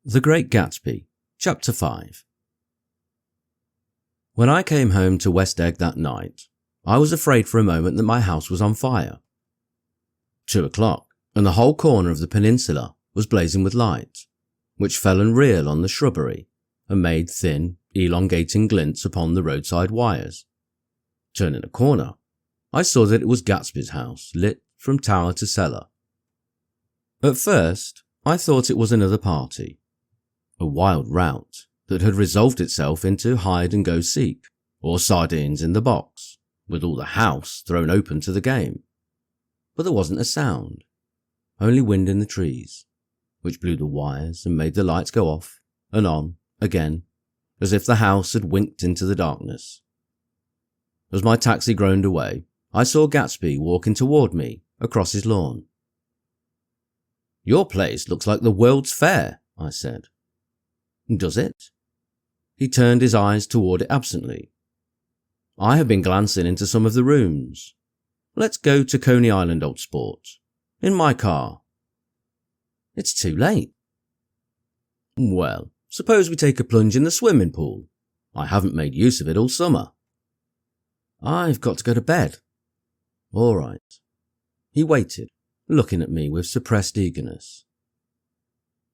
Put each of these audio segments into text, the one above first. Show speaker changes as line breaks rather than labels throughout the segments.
The Great Gatsby, Chapter 5. When I came home to West Egg that night, I was afraid for a moment that my house was on fire. 2 o'clock, and the whole corner of the peninsula was blazing with light, which fell and reeled on the shrubbery and made thin, elongating glints upon the roadside wires. Turning a corner, I saw that it was Gatsby's house, lit from tower to cellar. At first, I thought it was another party, a wild rout that had resolved itself into hide-and-go-seek, or sardines in the box, with all the house thrown open to the game. But there wasn't a sound, only wind in the trees, which blew the wires and made the lights go off and on again, as if the house had winked into the darkness. As my taxi groaned away, I saw Gatsby walking toward me across his lawn. "Your place looks like the World's Fair," I said. "Does it?" He turned his eyes toward it absently. "I have been glancing into some of the rooms. Let's go to Coney Island, old sport. In my car." "It's too late." "Well, suppose we take a plunge in the swimming pool. I haven't made use of it all summer." "I've got to go to bed." "All right." He waited, looking at me with suppressed eagerness.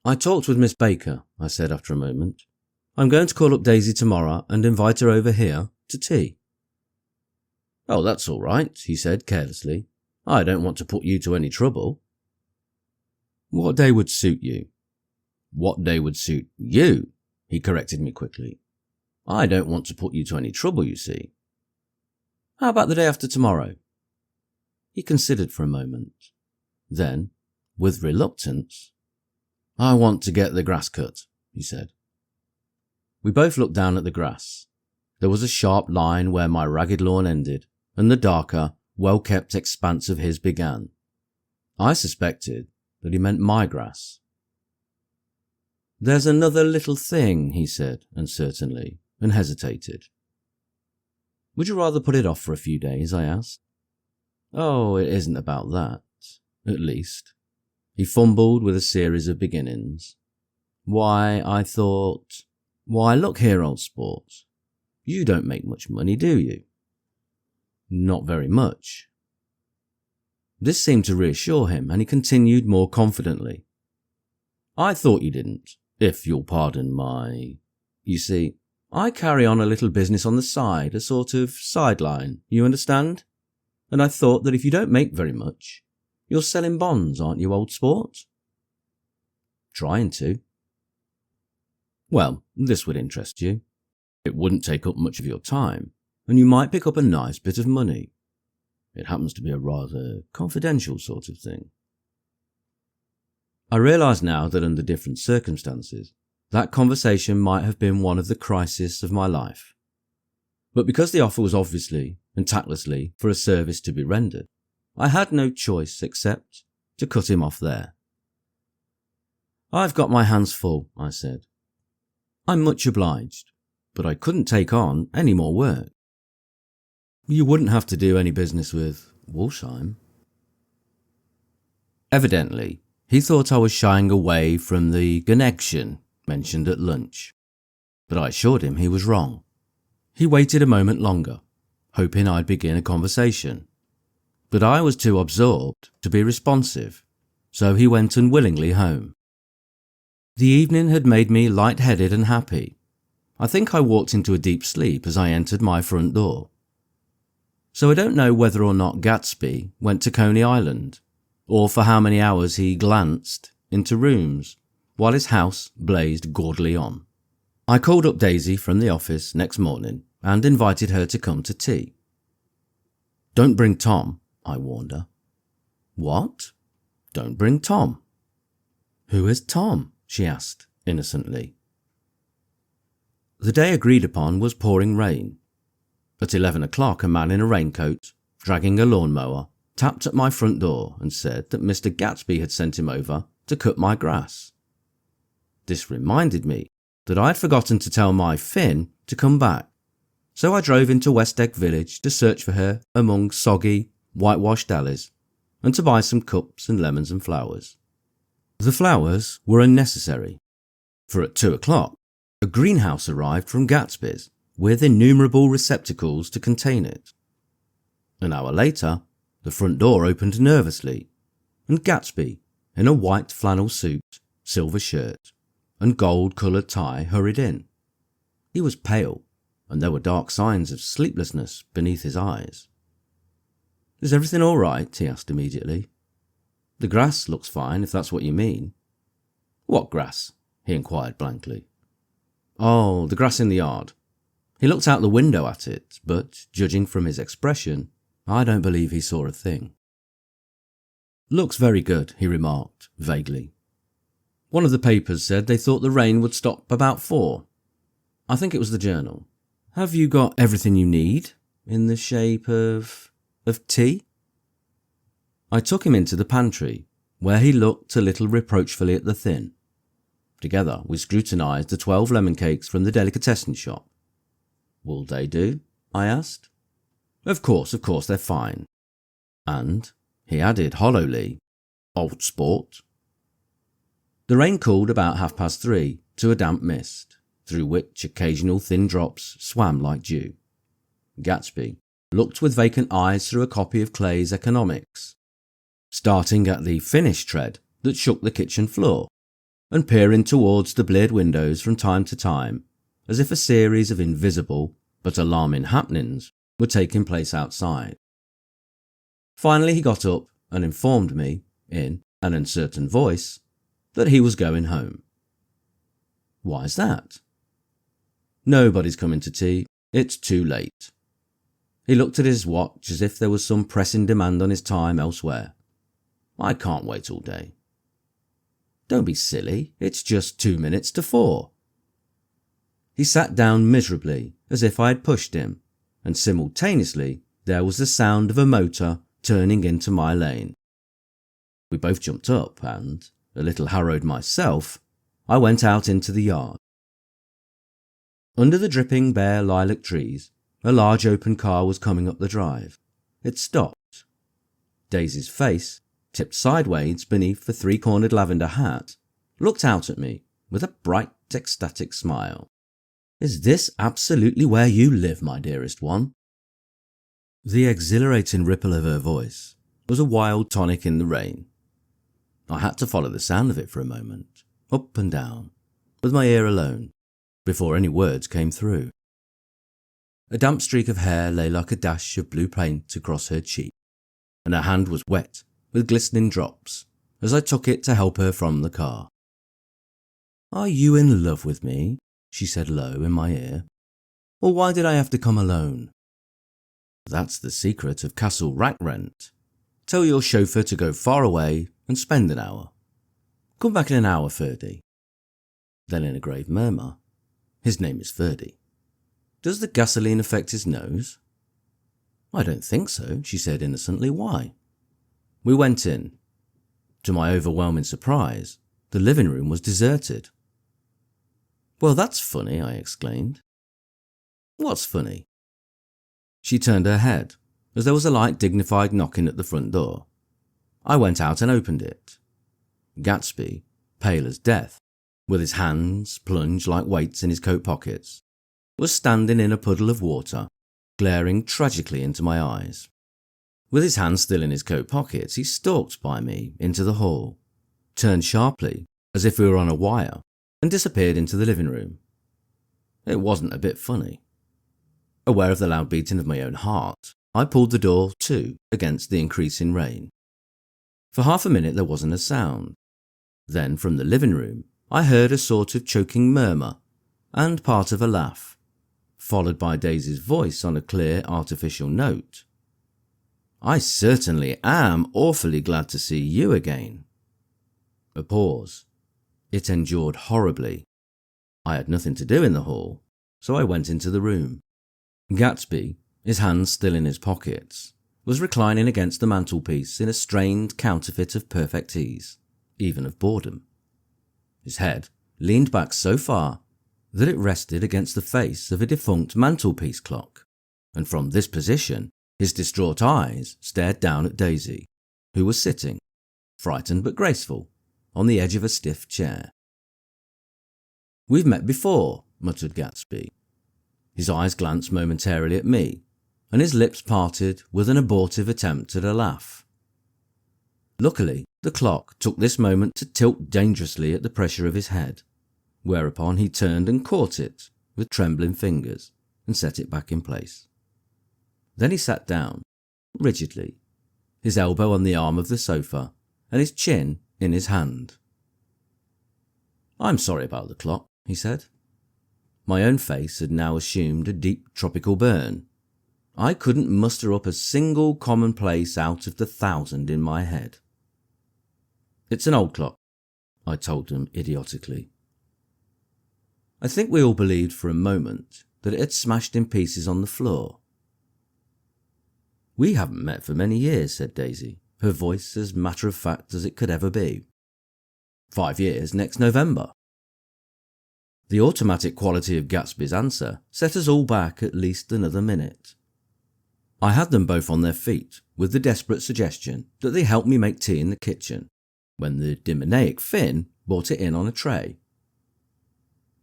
"I talked with Miss Baker," I said after a moment. "I'm going to call up Daisy tomorrow and invite her over here to tea." "Oh, that's all right," he said carelessly. "I don't want to put you to any trouble." "What day would suit you?" "What day would suit you?" he corrected me quickly. "I don't want to put you to any trouble, you see." "How about the day after tomorrow?" He considered for a moment. Then, with reluctance, "I want to get the grass cut," he said. We both looked down at the grass. There was a sharp line where my ragged lawn ended, and the darker, well-kept expanse of his began. I suspected that he meant my grass. "There's another little thing," he said uncertainly, and hesitated. "Would you rather put it off for a few days?" I asked. "Oh, it isn't about that. At least." He fumbled with a series of beginnings. "Why, I thought... Why, look here, old sport. You don't make much money, do you?" "Not very much." This seemed to reassure him, and he continued more confidently. "I thought you didn't, if you'll pardon my... You see, I carry on a little business on the side, a sort of sideline, you understand? And I thought that if you don't make very much, you're selling bonds, aren't you, old sport?" "Trying to." "Well, this would interest you. It wouldn't take up much of your time, and you might pick up a nice bit of money. It happens to be a rather confidential sort of thing." I realise now that under different circumstances, that conversation might have been one of the crises of my life. But because the offer was obviously and tactlessly for a service to be rendered, I had no choice except to cut him off there. "I've got my hands full," I said. "I'm much obliged, but I couldn't take on any more work." "You wouldn't have to do any business with Walsheim." Evidently, he thought I was shying away from the connection mentioned at lunch, but I assured him he was wrong. He waited a moment longer, hoping I'd begin a conversation, but I was too absorbed to be responsive, so he went unwillingly home. The evening had made me light-headed and happy. I think I walked into a deep sleep as I entered my front door. So I don't know whether or not Gatsby went to Coney Island, or for how many hours he glanced into rooms while his house blazed gaudily on. I called up Daisy from the office next morning and invited her to come to tea. "Don't bring Tom," I warned her. "What?" "Don't bring Tom." "Who is Tom?" she asked innocently. The day agreed upon was pouring rain. At 11 o'clock, a man in a raincoat, dragging a lawnmower, tapped at my front door and said that Mr. Gatsby had sent him over to cut my grass. This reminded me that I had forgotten to tell my Finn to come back, so I drove into West Egg Village to search for her among soggy, whitewashed alleys and to buy some cups and lemons and flowers. The flowers were unnecessary. For at 2 o'clock, a greenhouse arrived from Gatsby's with innumerable receptacles to contain it. An hour later, the front door opened nervously, and Gatsby, in a white flannel suit, silver shirt, and gold-coloured tie, hurried in. He was pale, and there were dark signs of sleeplessness beneath his eyes. "Is everything all right?" he asked immediately. "The grass looks fine, if that's what you mean." "What grass?" he inquired blankly. "Oh, the grass in the yard." He looked out the window at it, but, judging from his expression, I don't believe he saw a thing. "Looks very good," he remarked, vaguely. "One of the papers said they thought the rain would stop about 4. I think it was the Journal. Have you got everything you need, in the shape of tea?" I took him into the pantry, where he looked a little reproachfully at the tin. Together we scrutinised the 12 lemon cakes from the delicatessen shop. "Will they do?" I asked. Of course, they're fine." And, he added hollowly, "Old sport." The rain cooled about 3:30 to a damp mist, through which occasional thin drops swam like dew. Gatsby looked with vacant eyes through a copy of Clay's Economics, starting at the finish tread that shook the kitchen floor, and peering towards the bleared windows from time to time, as if a series of invisible but alarming happenings were taking place outside. Finally he got up and informed me, in an uncertain voice, that he was going home. "Why's that?" "Nobody's coming to tea. It's too late." He looked at his watch as if there was some pressing demand on his time elsewhere. "I can't wait all day." "Don't be silly. It's just 2 minutes to 4. He sat down miserably, as if I had pushed him, and simultaneously there was the sound of a motor turning into my lane. We both jumped up and, a little harrowed myself, I went out into the yard. Under the dripping bare lilac trees, a large open car was coming up the drive. It stopped. Daisy's face, tipped sideways beneath the 3-cornered lavender hat, looked out at me with a bright, ecstatic smile. "Is this absolutely where you live, my dearest one?" The exhilarating ripple of her voice was a wild tonic in the rain. I had to follow the sound of it for a moment, up and down, with my ear alone, before any words came through. A damp streak of hair lay like a dash of blue paint across her cheek, and her hand was wet with glistening drops as I took it to help her from the car. "Are you in love with me?" she said low in my ear. "Or why did I have to come alone?" "That's the secret of Castle Rackrent. Tell your chauffeur to go far away and spend an hour. Come back in an hour, Ferdy." Then in a grave murmur, "His name is Ferdy. Does the gasoline affect his nose?" "I don't think so," she said innocently. "Why?" We went in. To my overwhelming surprise, the living room was deserted. "Well, that's funny," I exclaimed. "What's funny?" She turned her head, as there was a light dignified knocking at the front door. I went out and opened it. Gatsby, pale as death, with his hands plunged like weights in his coat pockets, was standing in a puddle of water, glaring tragically into my eyes. With his hands still in his coat pockets, he stalked by me into the hall, turned sharply, as if we were on a wire, and disappeared into the living room. It wasn't a bit funny. Aware of the loud beating of my own heart, I pulled the door to against the increasing rain. For half a minute there wasn't a sound. Then from the living room I heard a sort of choking murmur and part of a laugh, followed by Daisy's voice on a clear artificial note. "I certainly am awfully glad to see you again." A pause. It endured horribly. I had nothing to do in the hall, so I went into the room. Gatsby, his hands still in his pockets, was reclining against the mantelpiece in a strained counterfeit of perfect ease, even of boredom. His head leaned back so far that it rested against the face of a defunct mantelpiece clock, and from this position his distraught eyes stared down at Daisy, who was sitting, frightened but graceful, on the edge of a stiff chair. "We've met before," muttered Gatsby. His eyes glanced momentarily at me, and his lips parted with an abortive attempt at a laugh. Luckily, the clock took this moment to tilt dangerously at the pressure of his head, whereupon he turned and caught it with trembling fingers and set it back in place. Then he sat down, rigidly, his elbow on the arm of the sofa and his chin in his hand. "I'm sorry about the clock," he said. My own face had now assumed a deep tropical burn. I couldn't muster up a single commonplace out of the 1,000 in my head. "It's an old clock," I told him idiotically. I think we all believed for a moment that it had smashed in pieces on the floor. "We haven't met for many years," said Daisy, her voice as matter-of-fact as it could ever be. 5 years next November." The automatic quality of Gatsby's answer set us all back at least another minute. I had them both on their feet with the desperate suggestion that they help me make tea in the kitchen, when the demoniac Finn brought it in on a tray.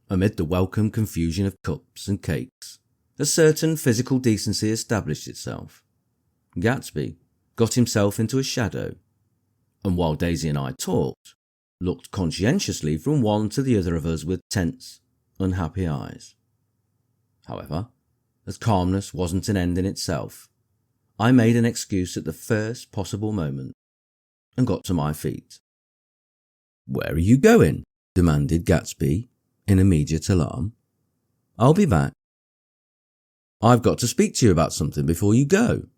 Amid the welcome confusion of cups and cakes, a certain physical decency established itself. Gatsby got himself into a shadow, and while Daisy and I talked, looked conscientiously from one to the other of us with tense, unhappy eyes. However, as calmness wasn't an end in itself, I made an excuse at the first possible moment and got to my feet. "Where are you going?" demanded Gatsby in immediate alarm. "I'll be back." "I've got to speak to you about something before you go."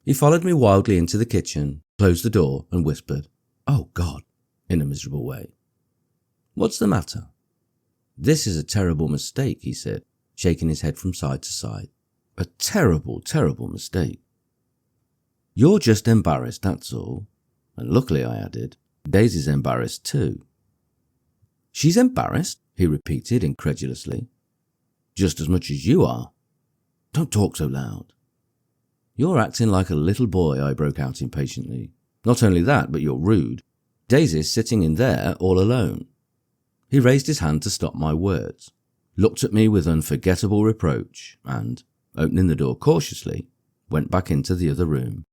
He followed me wildly into the kitchen, closed the door and whispered, "Oh God," in a miserable way. "What's the matter?" "This is a terrible mistake," he said, shaking his head from side to side. "A terrible, terrible mistake. You're just embarrassed, that's all. And luckily," I added, "Daisy's embarrassed too." "She's embarrassed?" he repeated incredulously. "Just as much as you are." "Don't talk so loud." "You're acting like a little boy," I broke out impatiently. "Not only that, but you're rude. Daisy's sitting in there all alone." He raised his hand to stop my words, looked at me with unforgettable reproach, and, opening the door cautiously, went back into the other room.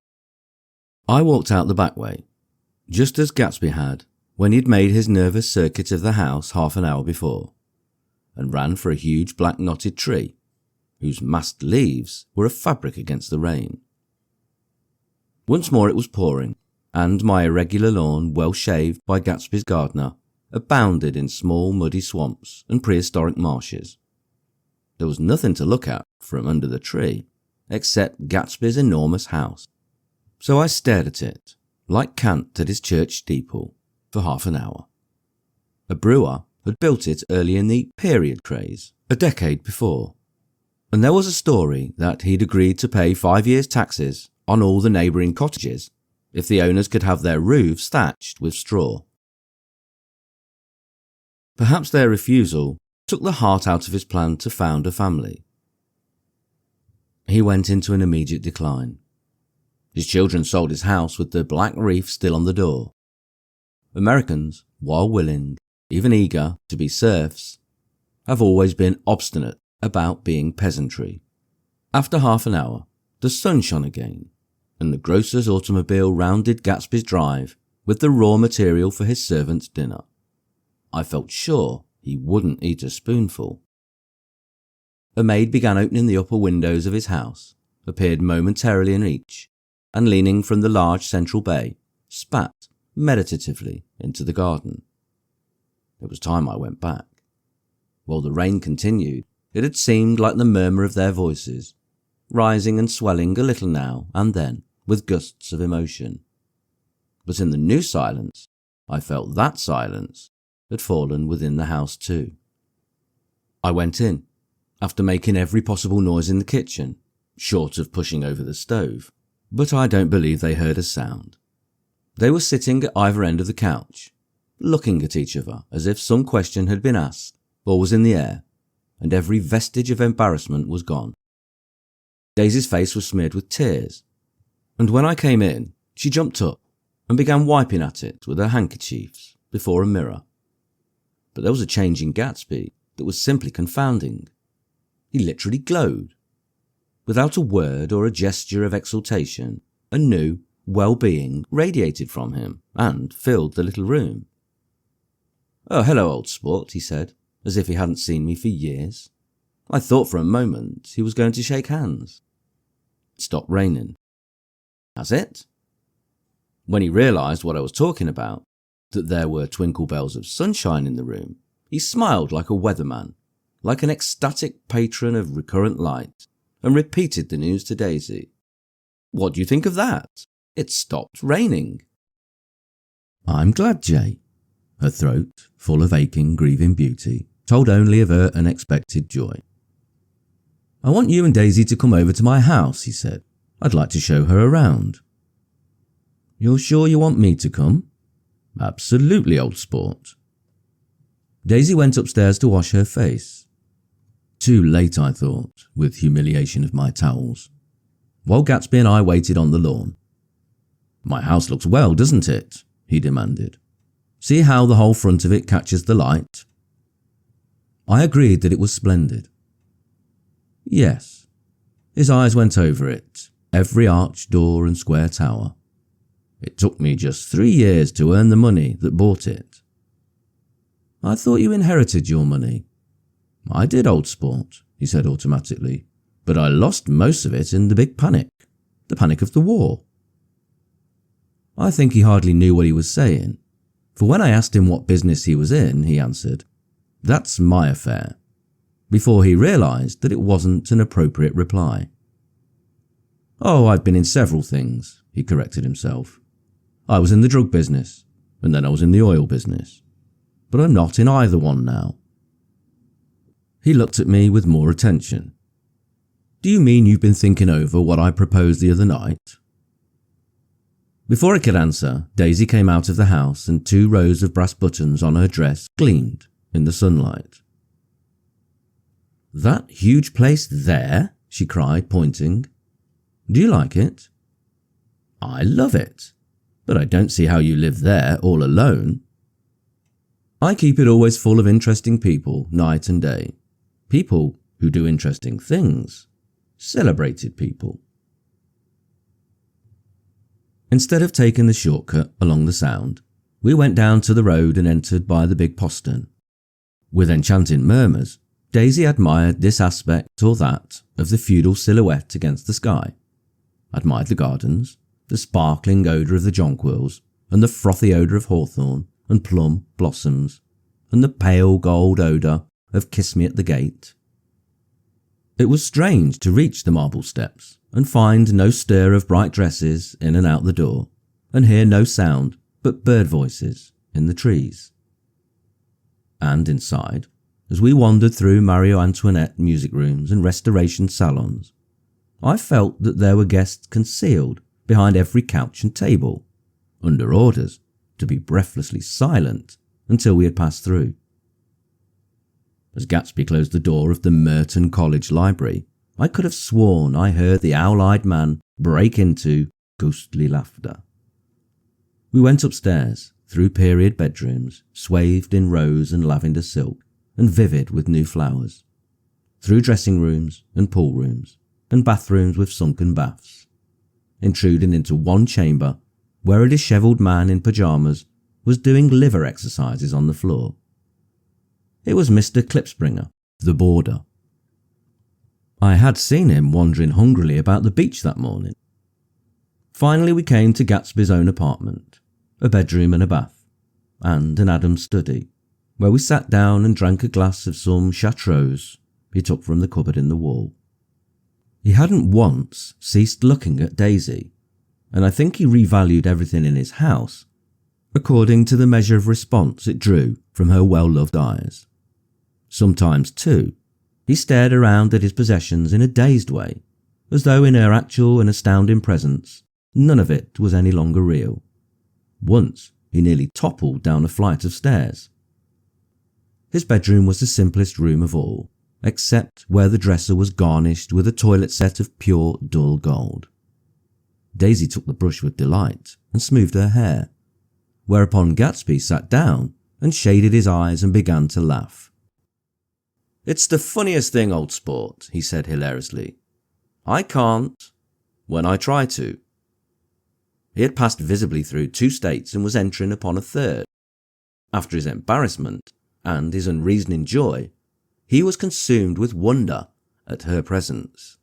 I walked out the back way, just as Gatsby had when he'd made his nervous circuit of the house half an hour before, and ran for a huge black knotted tree, whose massed leaves were a fabric against the rain. Once more it was pouring, and my irregular lawn, well shaved by Gatsby's gardener, abounded in small muddy swamps and prehistoric marshes. There was nothing to look at from under the tree, except Gatsby's enormous house, so I stared at it, like Kant at his church steeple, for half an hour. A brewer had built it early in the period craze, a decade before, and there was a story that he'd agreed to pay 5 years' taxes on all the neighbouring cottages if the owners could have their roofs thatched with straw. Perhaps their refusal took the heart out of his plan to found a family. He went into an immediate decline. His children sold his house with the black reef still on the door. Americans, while willing, even eager, to be serfs, have always been obstinate about being peasantry. After half an hour, the sun shone again, and the grocer's automobile rounded Gatsby's drive with the raw material for his servant's dinner. I felt sure he wouldn't eat a spoonful. A maid began opening the upper windows of his house, appeared momentarily in each, and leaning from the large central bay, spat meditatively into the garden. It was time I went back. While the rain continued, it had seemed like the murmur of their voices, rising and swelling a little now and then with gusts of emotion. But in the new silence, I felt that silence had fallen within the house too. I went in, after making every possible noise in the kitchen, short of pushing over the stove, but I don't believe they heard a sound. They were sitting at either end of the couch, looking at each other as if some question had been asked or was in the air, and every vestige of embarrassment was gone. Daisy's face was smeared with tears, and when I came in, she jumped up and began wiping at it with her handkerchiefs before a mirror. but there was a change in Gatsby that was simply confounding. He literally glowed. Without a word or a gesture of exultation, a new well-being radiated from him and filled the little room. "Oh, hello, old sport," he said, as if he hadn't seen me for years. I thought for a moment he was going to shake hands. It stopped raining. Has it? When he realised what I was talking about, that there were twinkle bells of sunshine in the room, he smiled like a weatherman, like an ecstatic patron of recurrent light, and repeated the news to Daisy. "What do you think of that? It stopped raining." "I'm glad, Jay." Her throat, full of aching, grieving beauty, told only of her unexpected joy. "I want you and Daisy to come over to my house," he said. "I'd like to show her around." "You're sure you want me to come?" "Absolutely, old sport." Daisy went upstairs to wash her face. Too late, I thought, with humiliation of my towels, while Gatsby and I waited on the lawn. "My house looks well, doesn't it?" he demanded. "See how the whole front of it catches the light?" I agreed that it was splendid. Yes. His eyes went over it, every arch, door and square tower. "It took me just 3 years to earn the money that bought it." "I thought you inherited your money." "I did, old sport," he said automatically, "but I lost most of it in the big panic, the panic of the war." I think he hardly knew what he was saying, for when I asked him what business he was in, he answered, "That's my affair," before he realised that it wasn't an appropriate reply. "Oh, I've been in several things," he corrected himself. "I was in the drug business, and then I was in the oil business, but I'm not in either one now." He looked at me with more attention. "Do you mean you've been thinking over what I proposed the other night?" Before I could answer, Daisy came out of the house and 2 rows of brass buttons on her dress gleamed in the sunlight. "That huge place there?" she cried, pointing. "Do you like it?" "I love it, but I don't see how you live there all alone." "I keep it always full of interesting people, night and day. People who do interesting things. Celebrated people." Instead of taking the shortcut along the Sound, we went down to the road and entered by the big postern. With enchanting murmurs, Daisy admired this aspect or that of the feudal silhouette against the sky, admired the gardens, the sparkling odour of the jonquils, and the frothy odour of hawthorn and plum blossoms, and the pale gold odour of Kiss Me at the Gate. It was strange to reach the marble steps and find no stir of bright dresses in and out the door, and hear no sound but bird voices in the trees. And inside, as we wandered through Marie Antoinette music rooms and restoration salons, I felt that there were guests concealed behind every couch and table, under orders to be breathlessly silent until we had passed through. As Gatsby closed the door of the Merton College Library, I could have sworn I heard the owl-eyed man break into ghostly laughter. We went upstairs, through period bedrooms, swathed in rose and lavender silk, and vivid with new flowers, through dressing rooms and pool rooms, and bathrooms with sunken baths, intruding into one chamber where a dishevelled man in pyjamas was doing liver exercises on the floor. It was Mr. Klipspringer, the boarder. I had seen him wandering hungrily about the beach that morning. Finally we came to Gatsby's own apartment, a bedroom and a bath, and an Adam's study, where we sat down and drank a glass of some Chartreuse he took from the cupboard in the wall. He hadn't once ceased looking at Daisy, and I think he revalued everything in his house according to the measure of response it drew from her well-loved eyes. Sometimes, too, he stared around at his possessions in a dazed way, as though in her actual and astounding presence none of it was any longer real. Once he nearly toppled down a flight of stairs. His bedroom was the simplest room of all, except where the dresser was garnished with a toilet set of pure dull gold. Daisy took the brush with delight and smoothed her hair, whereupon Gatsby sat down and shaded his eyes and began to laugh. "It's the funniest thing, old sport," he said hilariously. "I can't when I try to." He had passed visibly through 2 states and was entering upon a third. After his embarrassment and his unreasoning joy, he was consumed with wonder at her presence.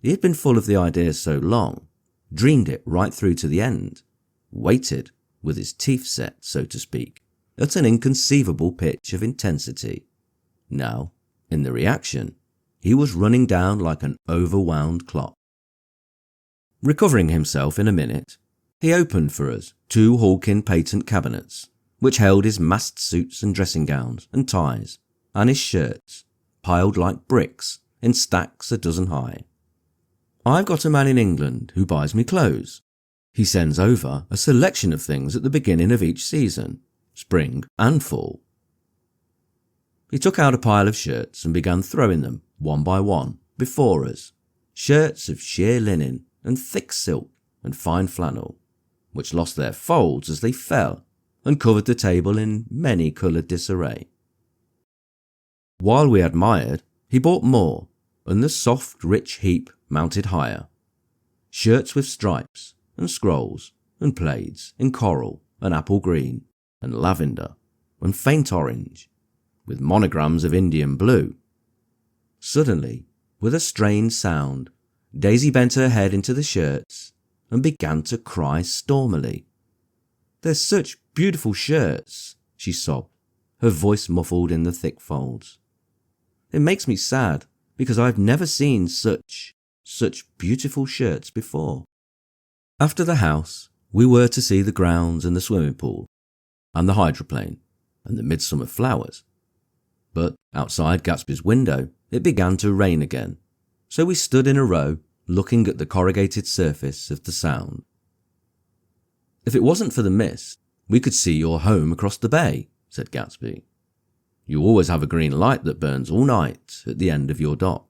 He had been full of the idea so long, dreamed it right through to the end, waited, with his teeth set, so to speak, at an inconceivable pitch of intensity. Now, in the reaction, he was running down like an overwound clock. Recovering himself in a minute, he opened for us 2 Hawkin patent cabinets, which held his masked suits and dressing gowns and ties, and his shirts, piled like bricks in stacks a dozen high. "I've got a man in England who buys me clothes. He sends over a selection of things at the beginning of each season, spring and fall." He took out a pile of shirts and began throwing them, one by one, before us. Shirts of sheer linen and thick silk and fine flannel, which lost their folds as they fell and covered the table in many coloured disarray. While we admired, he bought more, and the soft, rich heap mounted higher. Shirts with stripes and scrolls and plaids in coral and apple green and lavender and faint orange, with monograms of Indian blue. Suddenly, with a strained sound, Daisy bent her head into the shirts and began to cry stormily. "They're such beautiful shirts," she sobbed, her voice muffled in the thick folds. "It makes me sad because I've never seen such beautiful shirts before." After the house, we were to see the grounds and the swimming pool, and the hydroplane, and the midsummer flowers. But outside Gatsby's window, it began to rain again, so we stood in a row, looking at the corrugated surface of the Sound. "If it wasn't for the mist, we could see your home across the bay," said Gatsby. "You always have a green light that burns all night at the end of your dock."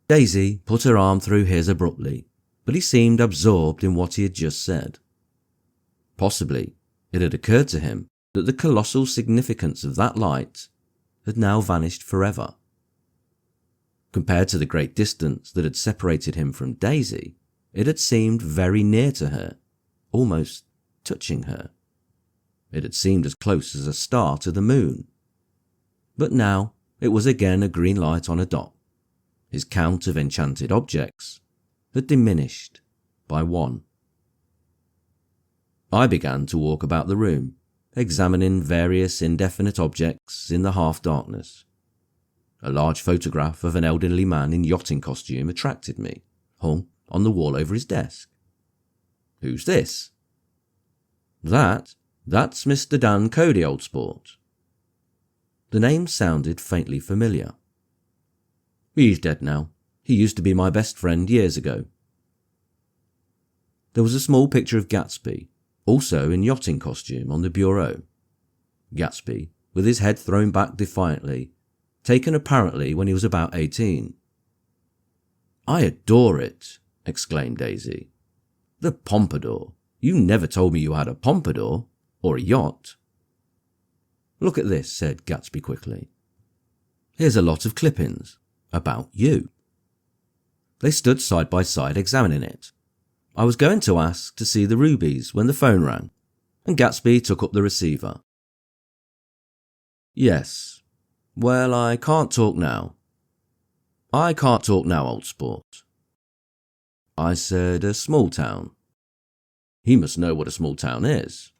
Daisy put her arm through his abruptly, but he seemed absorbed in what he had just said. Possibly it had occurred to him that the colossal significance of that light had now vanished forever. Compared to the great distance that had separated him from Daisy, it had seemed very near to her, almost touching her. It had seemed as close as a star to the moon. But now it was again a green light on a dock. His count of enchanted objects had diminished by 1. I began to walk about the room, examining various indefinite objects in the half-darkness. A large photograph of an elderly man in yachting costume attracted me, hung on the wall over his desk. "Who's this?" That's Mr. Dan Cody, old sport." The name sounded faintly familiar. "He's dead now. He used to be my best friend years ago." There was a small picture of Gatsby, also in yachting costume, on the bureau. Gatsby, with his head thrown back defiantly, taken apparently when he was about 18. "I adore it," exclaimed Daisy. "The pompadour. You never told me you had a pompadour, or a yacht." "Look at this," said Gatsby quickly. "Here's a lot of clippings about you." They stood side by side examining it. I was going to ask to see the rubies when the phone rang, and Gatsby took up the receiver. "Yes. Well, I can't talk now." "I can't talk now, old sport." I said, "A small town." "He must know what a small town is."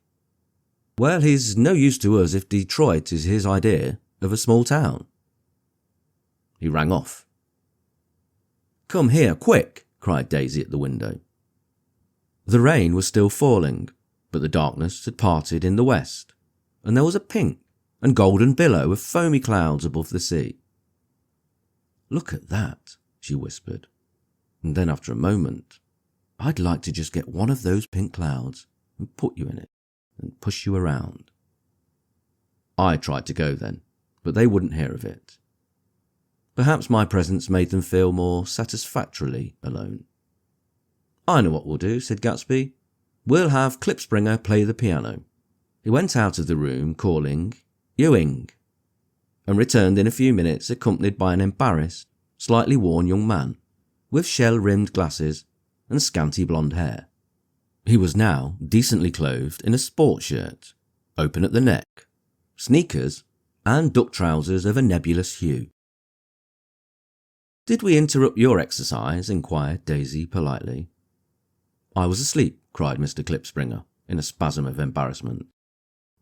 "Well, he's no use to us if Detroit is his idea of a small town." He rang off. "Come here, quick," cried Daisy at the window. The rain was still falling, but the darkness had parted in the west, and there was a pink and golden billow of foamy clouds above the sea. "Look at that," she whispered, and then after a moment, "I'd like to just get one of those pink clouds and put you in it and push you around." I tried to go then, but they wouldn't hear of it. Perhaps my presence made them feel more satisfactorily alone. "I know what we'll do," said Gatsby. "We'll have Klipspringer play the piano. He went out of the room calling, "Ewing," and returned in a few minutes accompanied by an embarrassed, slightly worn young man with shell-rimmed glasses and scanty blonde hair. He was now decently clothed in a sport shirt, open at the neck, sneakers, and duck trousers of a nebulous hue. "Did we interrupt your exercise?" inquired Daisy politely. "I was asleep," cried Mr. Klipspringer in a spasm of embarrassment.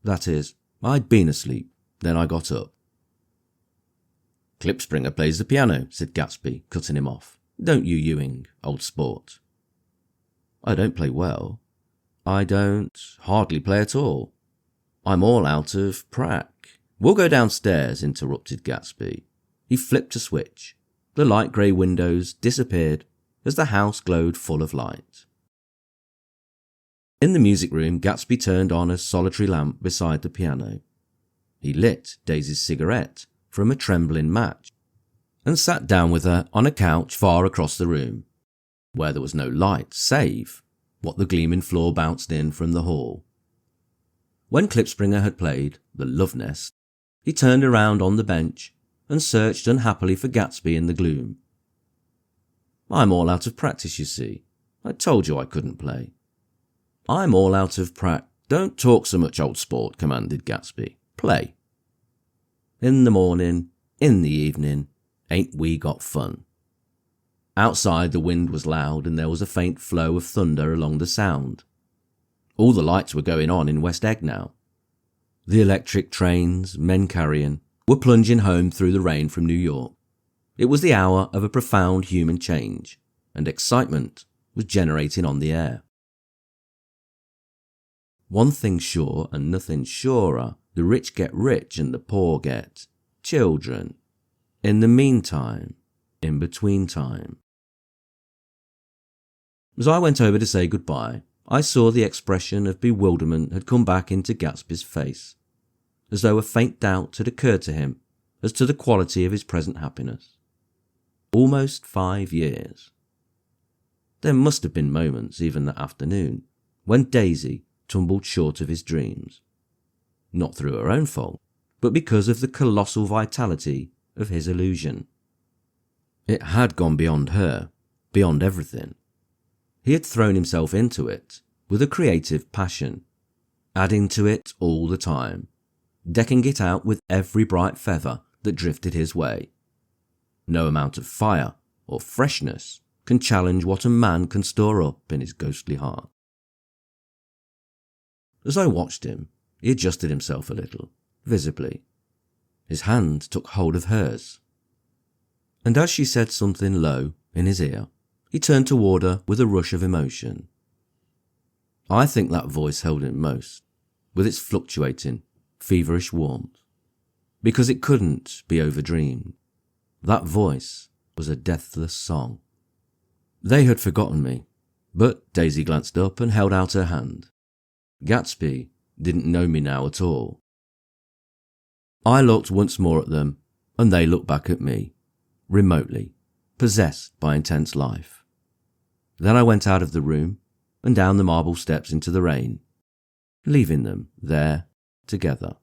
"That is, I'd been asleep, then I got up." "Klipspringer plays the piano," said Gatsby, cutting him off. "Don't you, Ewing, old sport?" "I don't play well. I don't hardly play at all. I'm all out of prac." "We'll go downstairs," interrupted Gatsby. He flipped a switch. The light grey windows disappeared as the house glowed full of light. In the music room, Gatsby turned on a solitary lamp beside the piano. He lit Daisy's cigarette from a trembling match and sat down with her on a couch far across the room, where there was no light save what the gleaming floor bounced in from the hall. When Klipspringer had played The Love Nest, he turned around on the bench and searched unhappily for Gatsby in the gloom. "I'm all out of practice, you see. I told you I couldn't play." "I'm all out of Don't talk so much, old sport," commanded Gatsby. "Play." "In the morning, in the evening, ain't we got fun?" Outside the wind was loud and there was a faint flow of thunder along the sound. All the lights were going on in West Egg now. The electric trains, men carrying, were plunging home through the rain from New York. It was the hour of a profound human change, and excitement was generating on the air. One thing sure and nothing surer, the rich get rich and the poor get children. In the meantime, in between time. As I went over to say goodbye, I saw the expression of bewilderment had come back into Gatsby's face, as though a faint doubt had occurred to him as to the quality of his present happiness. Almost 5 years. There must have been moments, even that afternoon, when Daisy tumbled short of his dreams. Not through her own fault, but because of the colossal vitality of his illusion. It had gone beyond her, beyond everything. He had thrown himself into it with a creative passion, adding to it all the time, decking it out with every bright feather that drifted his way. No amount of fire or freshness can challenge what a man can store up in his ghostly heart. As I watched him, he adjusted himself a little, visibly. His hand took hold of hers. And as she said something low in his ear, he turned toward her with a rush of emotion. I think that voice held him most, with its fluctuating, feverish warmth, because it couldn't be overdreamed. That voice was a deathless song. They had forgotten me, but Daisy glanced up and held out her hand. Gatsby didn't know me now at all. I looked once more at them, and they looked back at me, remotely, possessed by intense life. Then I went out of the room and down the marble steps into the rain, leaving them there together.